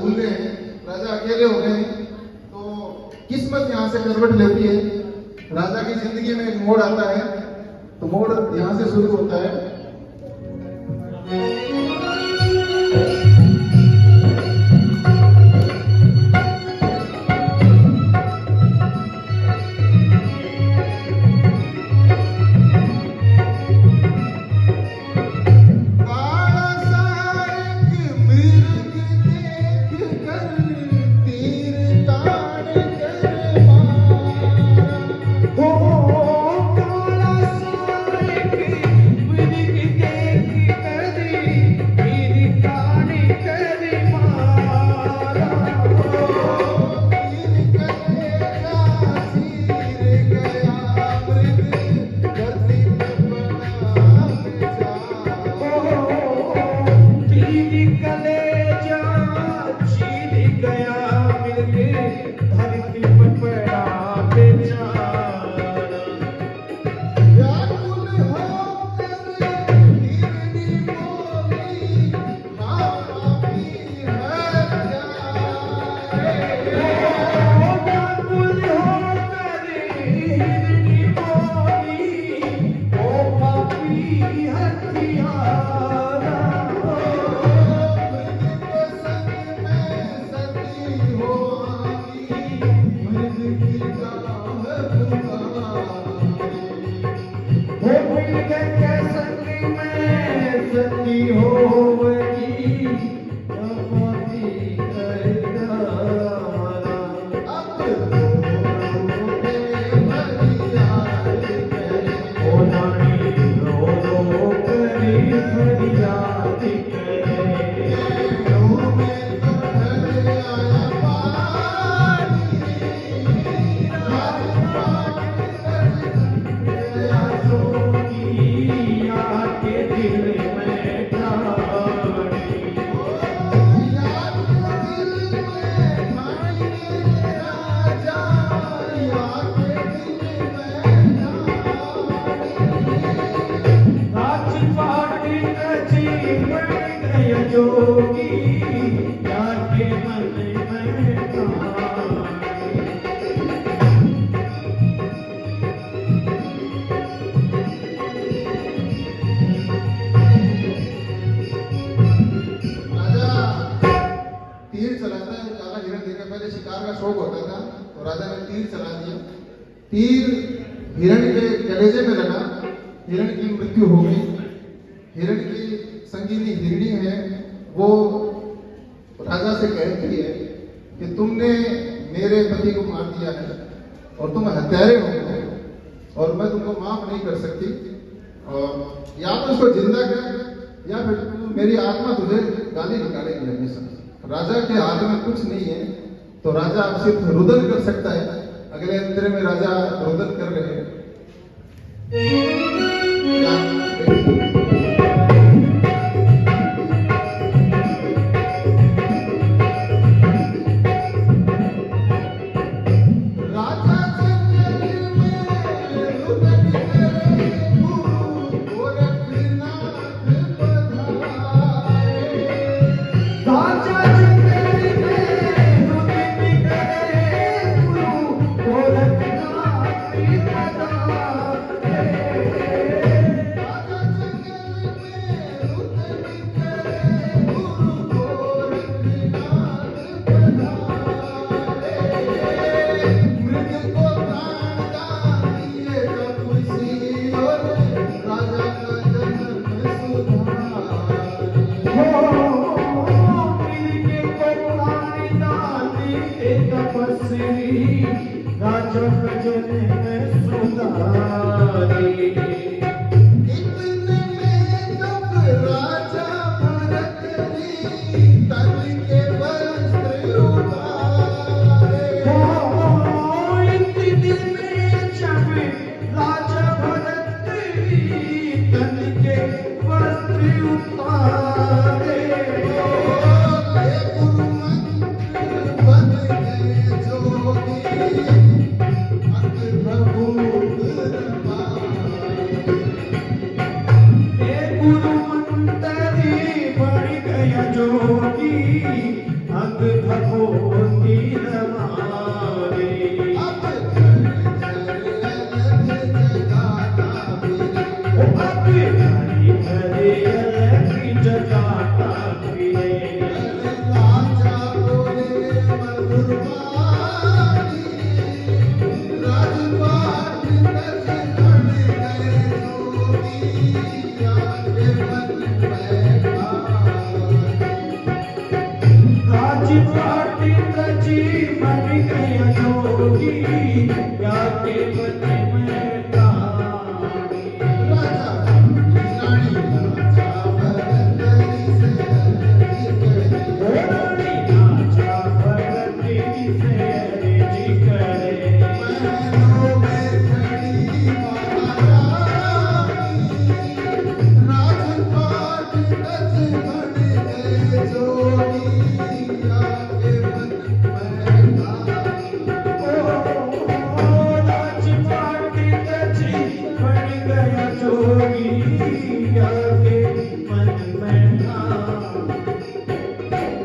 भूल गए हैं, राजा अकेले हो गए हैं। तो किस्मत यहाँ से करवट लेती है, राजा की जिंदगी में एक मोड़ आता है, तो मोड़ यहाँ से शुरू होता है। तीर हिरण के कलेजे में लगा, हिरण की मृत्यु हो गई। हिरण की संगीनी हिरणी है, वो राजा से कहती है कि तुमने मेरे पति को मार दिया है और तुम हत्यारे हो और मैं तुमको माफ नहीं कर सकती, और या तो उसको जिंदा कर या फिर मेरी आत्मा तुझे गाली निकालेगी हमेशा। राजा के हाथ में कुछ नहीं है, तो राजा अब सिर्फ रुदन कर सकता है। अगले अंतरे में राजा रुदन कर रहे हैं।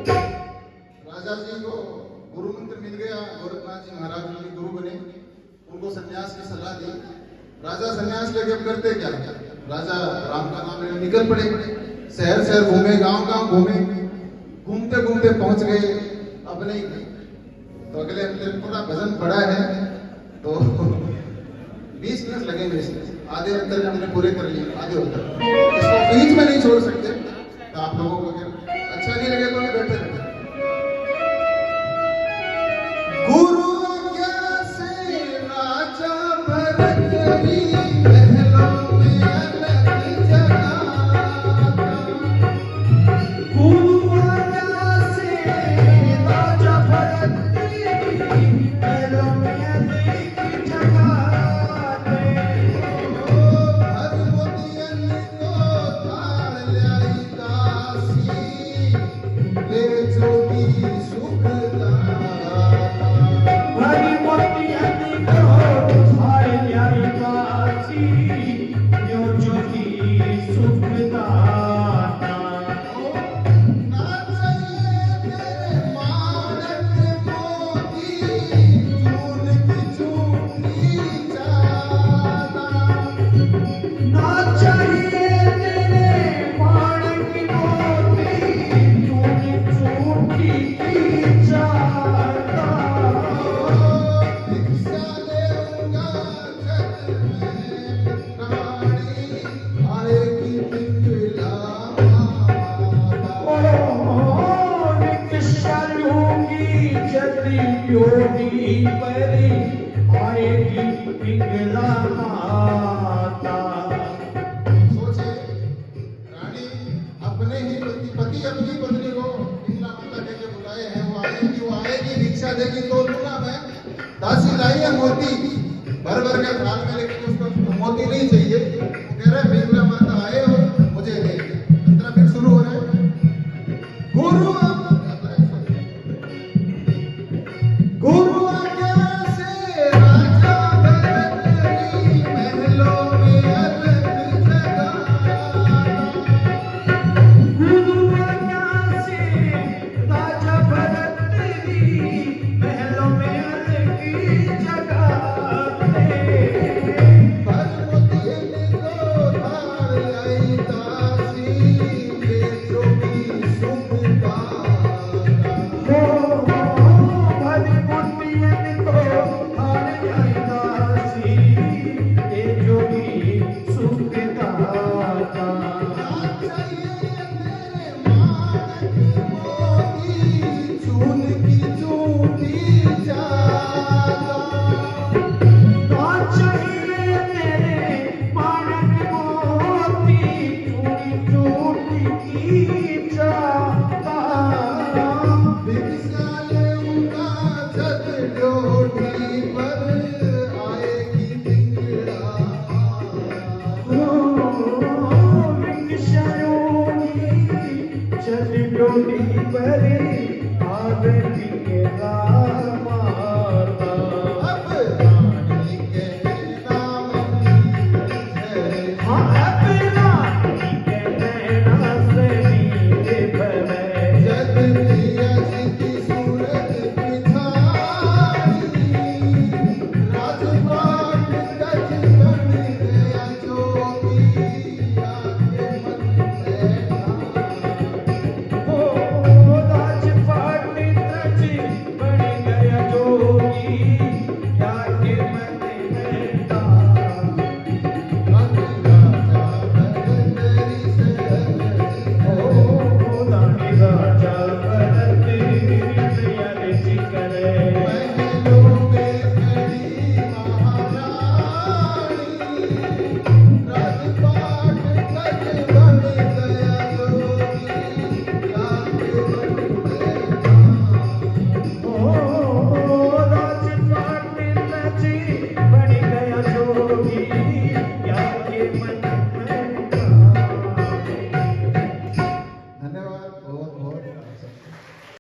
राजा जी को गुरु मंत्र मिल गया, गोरखनाथ जी महाराज जी गुरु बने, उनको सन्यास की सलाह दी। राजा सन्यास लेके अब करते क्या? राजा राम का नाम लेने निकल पड़े, शहर शहर घूमे, गांव गांव घूमे, घूमते घूमते पहुंच गए अपने। तो अगले हफ्ते पूरा भजन पड़ा है, तो 20 मिनट लगेंगे इसमें, आधे अंतर हमने पूरे कर लिए, आधे अंतर इसको बीच में नहीं छोड़ सकते। तो आप लोगों को अगर अच्छा नहीं लगे तो भी बैठे रहते। गुरु आज्ञा से राजा भरत की महलों में अलग जगह। गुरु आज्ञा से राजा भरत की महलों में अलग जगह। हरमोतियन को थाल लाई दासी, ले जोगी सुखदाता। योगी परी आएगी पिंगला माता। सोचे रानी अपने ही पति अपनी पत्नी को पिंगला माता कहकर बुलाए हैं, वो आएगी भिक्षा देगी तो दूंगा मैं। दासी लाई है मोती भर भर के थाल में लेके